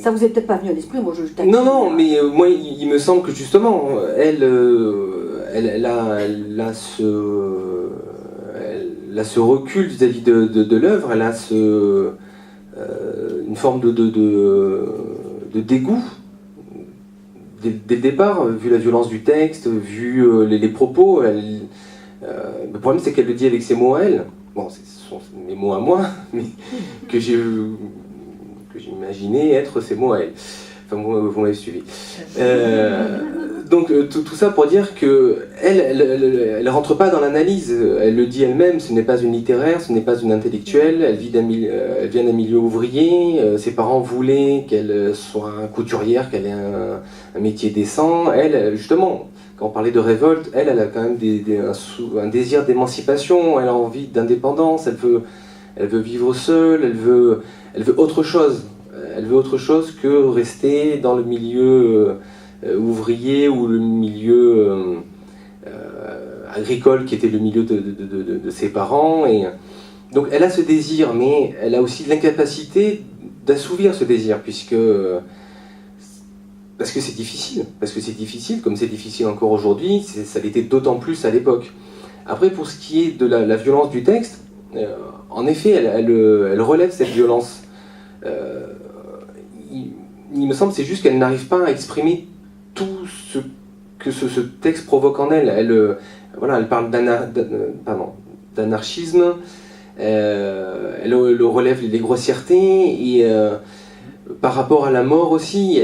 Ça vous est peut-être pas venu à l'esprit, moi je taquine. Non, mais moi il me semble que justement, elle a ce recul vis-à-vis de l'œuvre, elle a une forme de dégoût dès le départ, vu la violence du texte, vu les propos. Le problème c'est qu'elle le dit avec ses mots à elle. Bon, ce sont mes mots à moi, mais que j'imaginais être ses mots à elle. Enfin, vous m'avez suivi. Donc tout ça pour dire que elle rentre pas dans l'analyse. Elle le dit elle-même. Ce n'est pas une littéraire, ce n'est pas une intellectuelle. Elle vient d'un milieu ouvrier. Ses parents voulaient qu'elle soit couturière, qu'elle ait un métier décent. Elle, justement, quand on parlait de révolte, elle a quand même un désir d'émancipation. Elle a envie d'indépendance. Elle veut vivre seule. Elle veut autre chose. Elle veut autre chose que rester dans le milieu ouvrier ou le milieu agricole qui était le milieu de ses parents. Et donc elle a ce désir, mais elle a aussi l'incapacité d'assouvir ce désir, parce que c'est difficile, comme c'est difficile encore aujourd'hui, ça l'était d'autant plus à l'époque. Après, pour ce qui est de la violence du texte, en effet, elle relève cette violence. Il me semble, c'est juste qu'elle n'arrive pas à exprimer tout ce que ce texte provoque en elle. Elle parle d'anarchisme, elle relève les grossièretés, et par rapport à la mort aussi,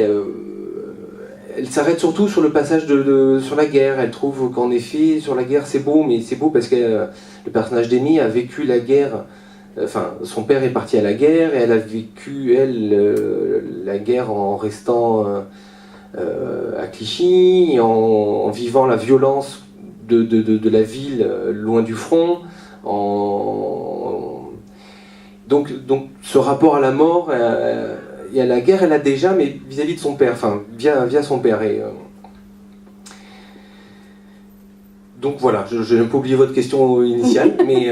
elle s'arrête surtout sur le passage sur la guerre. Elle trouve qu'en effet, sur la guerre, c'est beau, mais c'est beau parce que le personnage d'Amy a vécu la guerre. Enfin, son père est parti à la guerre et elle a vécu, la guerre en restant à Clichy, en vivant la violence de la ville loin du front. Donc, ce rapport à la mort et à la guerre, elle a déjà, mais vis-à-vis de son père, enfin, via son père. Donc voilà, je n'ai pas oublié votre question initiale, mais...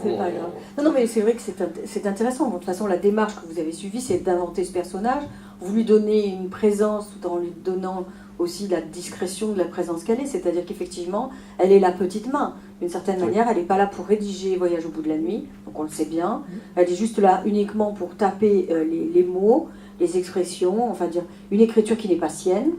C'est pas grave. Non, mais c'est vrai que c'est intéressant. De toute façon, la démarche que vous avez suivie, c'est d'inventer ce personnage. Vous lui donnez une présence tout en lui donnant aussi la discrétion de la présence qu'elle est. C'est-à-dire qu'effectivement, elle est la petite main. D'une certaine manière, elle n'est pas là pour rédiger Voyage au bout de la nuit, donc on le sait bien. Elle est juste là uniquement pour taper les mots, les expressions, enfin dire une écriture qui n'est pas sienne.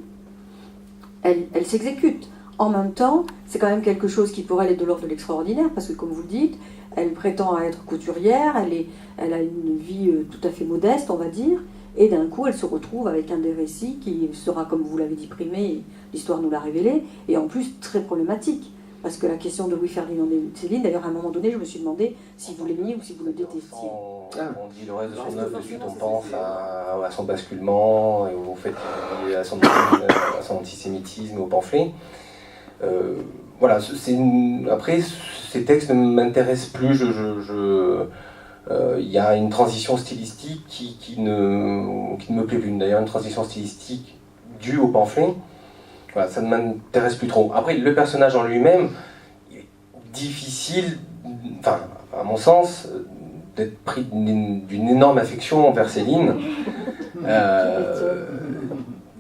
Elle s'exécute. En même temps, c'est quand même quelque chose qui pourrait aller de l'ordre de l'extraordinaire, parce que comme vous le dites, elle prétend à être couturière, elle a une vie tout à fait modeste, on va dire, et d'un coup, elle se retrouve avec un des récits qui sera, comme vous l'avez dit, primé, l'histoire nous l'a révélé, et en plus très problématique. Parce que la question de Louis-Ferdinand et Céline, d'ailleurs, à un moment donné, je me suis demandé si vous l'aimiez ou si vous le détestiez. On dit le reste de son œuvre, de suite on pense à son basculement, au fait à son antisémitisme, au pamphlet. Voilà, après, ces textes ne m'intéressent plus. Il y a une transition stylistique qui ne me plaît plus. D'ailleurs, une transition stylistique due au pamphlet. Voilà, ça ne m'intéresse plus trop. Après, le personnage en lui-même, difficile, enfin, à mon sens, d'être pris d'une énorme affection envers Céline.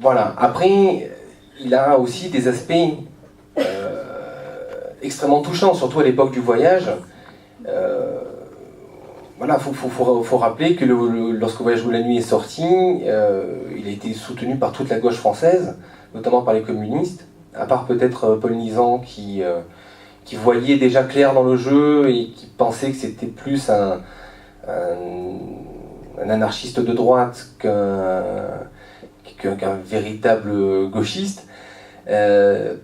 Voilà. Après, il a aussi des aspects extrêmement touchants, surtout à l'époque du voyage. Voilà, faut rappeler que lorsque Voyage de la nuit est sorti, il a été soutenu par toute la gauche française, notamment par les communistes, à part peut-être Paul Nizan qui voyait déjà clair dans le jeu et qui pensait que c'était plus un anarchiste de droite qu'un véritable gauchiste,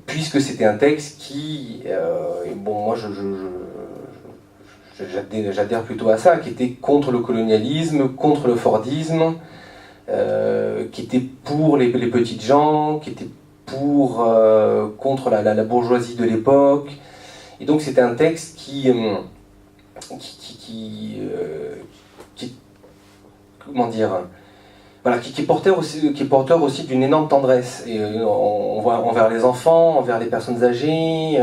puisque c'était un texte qui, bon, moi j'adhère plutôt à ça, qui était contre le colonialisme, contre le fordisme, qui était pour les petites gens, qui était contre la bourgeoisie de l'époque. Et donc c'était un texte qui comment dire, voilà, qui est porteur aussi d'une énorme tendresse, et on voit envers les enfants, envers les personnes âgées,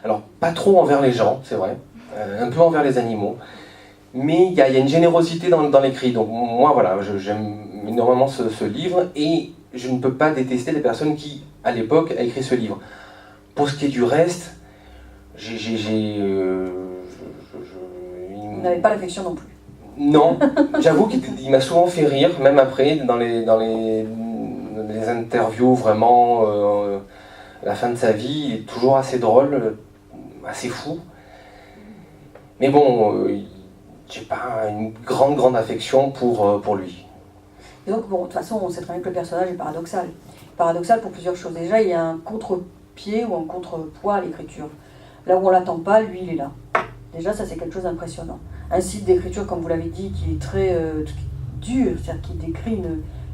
alors pas trop envers les gens, c'est vrai, un peu envers les animaux, mais il y a une générosité dans l'écrit. Donc moi voilà, énormément ce livre, et je ne peux pas détester les personnes qui, à l'époque, a écrit ce livre. Pour ce qui est du reste, Vous n'avez pas l'affection non plus. Non, j'avoue qu'il m'a souvent fait rire, même après, dans les interviews, vraiment, à la fin de sa vie, il est toujours assez drôle, assez fou. Mais bon, j'ai pas une grande affection pour lui. Et donc, bon, de toute façon, on sait très bien que le personnage est paradoxal. Paradoxal pour plusieurs choses. Déjà, il y a un contre-pied ou un contrepoids à l'écriture. Là où on l'attend pas, lui, il est là. Déjà, ça, c'est quelque chose d'impressionnant. Un style d'écriture, comme vous l'avez dit, qui est très dur, c'est-à-dire qui décrit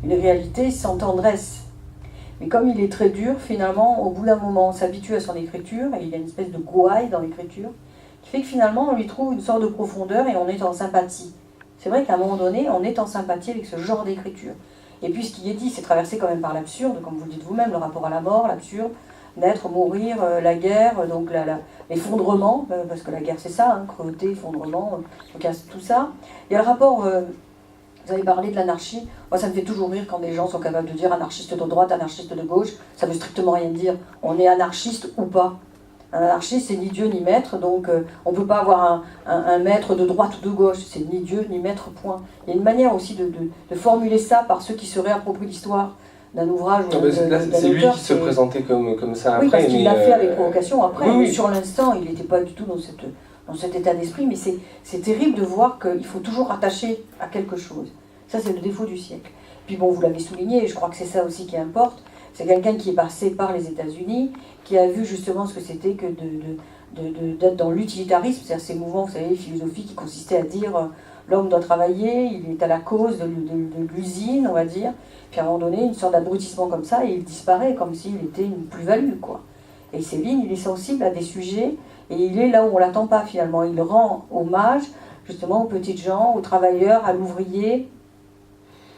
une réalité sans tendresse. Mais comme il est très dur, finalement, au bout d'un moment, on s'habitue à son écriture, et il y a une espèce de gouaille dans l'écriture, qui fait que finalement, on lui trouve une sorte de profondeur et on est en sympathie. C'est vrai qu'à un moment donné, on est en sympathie avec ce genre d'écriture. Et puis ce qui est dit, c'est traversé quand même par l'absurde, comme vous le dites vous-même, le rapport à la mort, l'absurde, naître, mourir, la guerre, donc l'effondrement, parce que la guerre c'est ça, hein, cruauté, effondrement, donc il y a tout ça. Il y a le rapport, vous avez parlé de l'anarchie, moi ça me fait toujours rire quand des gens sont capables de dire anarchiste de droite, anarchiste de gauche, ça veut strictement rien dire, on est anarchiste ou pas. Un anarchiste, c'est ni Dieu ni maître, donc on ne peut pas avoir un maître de droite ou de gauche, c'est ni Dieu ni maître, point. Il y a une manière aussi de formuler ça par ceux qui se réapproprient l'histoire d'un ouvrage ou d'un auteur. C'est lui qui se présentait comme ça après. Oui, parce qu'il l'a fait avec provocation après, oui. Mais sur l'instant, il n'était pas du tout dans cet état d'esprit, mais c'est terrible de voir qu'il faut toujours rattacher à quelque chose. Ça, c'est le défaut du siècle. Puis bon, vous l'avez souligné, et je crois que c'est ça aussi qui importe, c'est quelqu'un qui est passé par les États-Unis, qui a vu justement ce que c'était que d'être dans l'utilitarisme, c'est-à-dire ces mouvements, vous savez, philosophiques qui consistaient à dire l'homme doit travailler, il est à la cause de l'usine, on va dire, puis à un moment donné, une sorte d'abrutissement comme ça, et il disparaît comme s'il était une plus-value, quoi. Et Céline, il est sensible à des sujets, et il est là où on ne l'attend pas finalement. Il rend hommage justement aux petites gens, aux travailleurs, à l'ouvrier.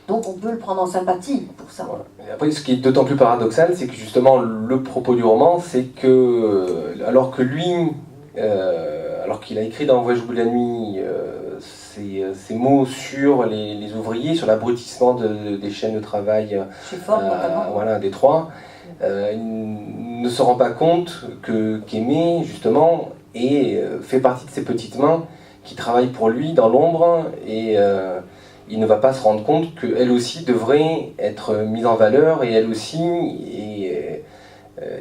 Donc on peut le prendre en sympathie pour ça. Voilà. Et après, ce qui est d'autant plus paradoxal, c'est que justement le propos du roman, c'est que alors que lui, alors qu'il a écrit dans Le Voyage au bout de la nuit ces mots sur les ouvriers, sur l'abrutissement des chaînes de travail voilà, à Détroit, il ne se rend pas compte qu'Aimée, justement, fait partie de ces petites mains qui travaillent pour lui dans l'ombre, et il ne va pas se rendre compte qu'elle aussi devrait être mise en valeur, et elle aussi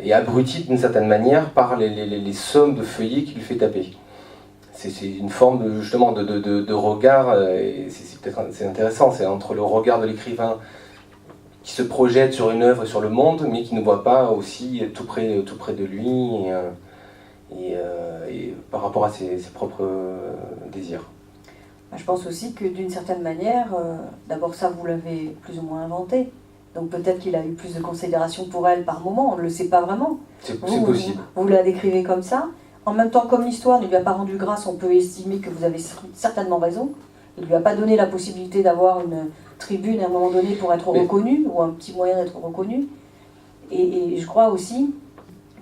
est abrutie d'une certaine manière par les sommes de feuillets qu'il lui fait taper. C'est une forme justement de regard, et c'est intéressant, c'est entre le regard de l'écrivain qui se projette sur une œuvre et sur le monde, mais qui ne voit pas aussi tout près de lui, et par rapport à ses propres désirs. Je pense aussi que d'une certaine manière, d'abord ça vous l'avez plus ou moins inventé, donc peut-être qu'il a eu plus de considération pour elle par moment, on ne le sait pas vraiment. C'est possible. Vous la décrivez comme ça. En même temps, comme l'histoire ne lui a pas rendu grâce, on peut estimer que vous avez certainement raison. Il ne lui a pas donné la possibilité d'avoir une tribune à un moment donné pour être reconnu, ou un petit moyen d'être reconnu. Et je crois aussi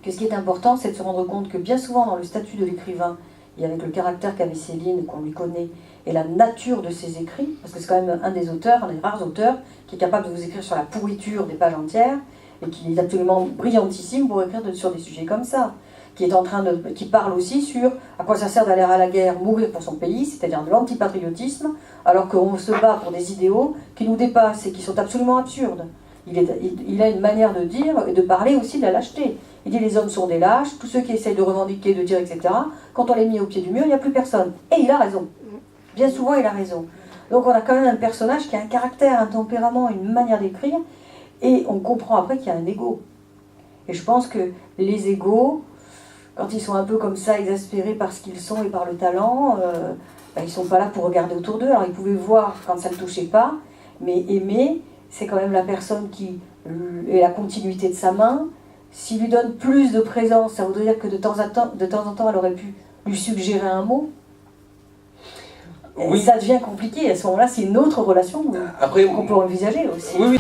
que ce qui est important, c'est de se rendre compte que bien souvent dans le statut de l'écrivain, et avec le caractère qu'avait Céline, qu'on lui connaît, et la nature de ses écrits, parce que c'est quand même un des auteurs, un des rares auteurs, qui est capable de vous écrire sur la pourriture des pages entières, et qui est absolument brillantissime pour écrire sur des sujets comme ça, qui parle aussi sur à quoi ça sert d'aller à la guerre, mourir pour son pays, c'est-à-dire de l'antipatriotisme, alors qu'on se bat pour des idéaux qui nous dépassent et qui sont absolument absurdes. Il a une manière de dire et de parler aussi de la lâcheté. Il dit les hommes sont des lâches, tous ceux qui essayent de revendiquer, de dire, etc., quand on les met au pied du mur, il n'y a plus personne. Et il a raison. Bien souvent, il a raison. Donc on a quand même un personnage qui a un caractère, un tempérament, une manière d'écrire, et on comprend après qu'il y a un ego. Et je pense que les égos, quand ils sont un peu comme ça, exaspérés par ce qu'ils sont et par le talent, ils ne sont pas là pour regarder autour d'eux. Alors ils pouvaient voir quand ça ne touchait pas, mais aimer, c'est quand même la personne qui est la continuité de sa main. S'il lui donne plus de présence, ça voudrait dire que de temps en temps, elle aurait pu lui suggérer un mot. Oui. Ça devient compliqué. À ce moment-là, c'est une autre relation qu'on peut envisager aussi. Oui.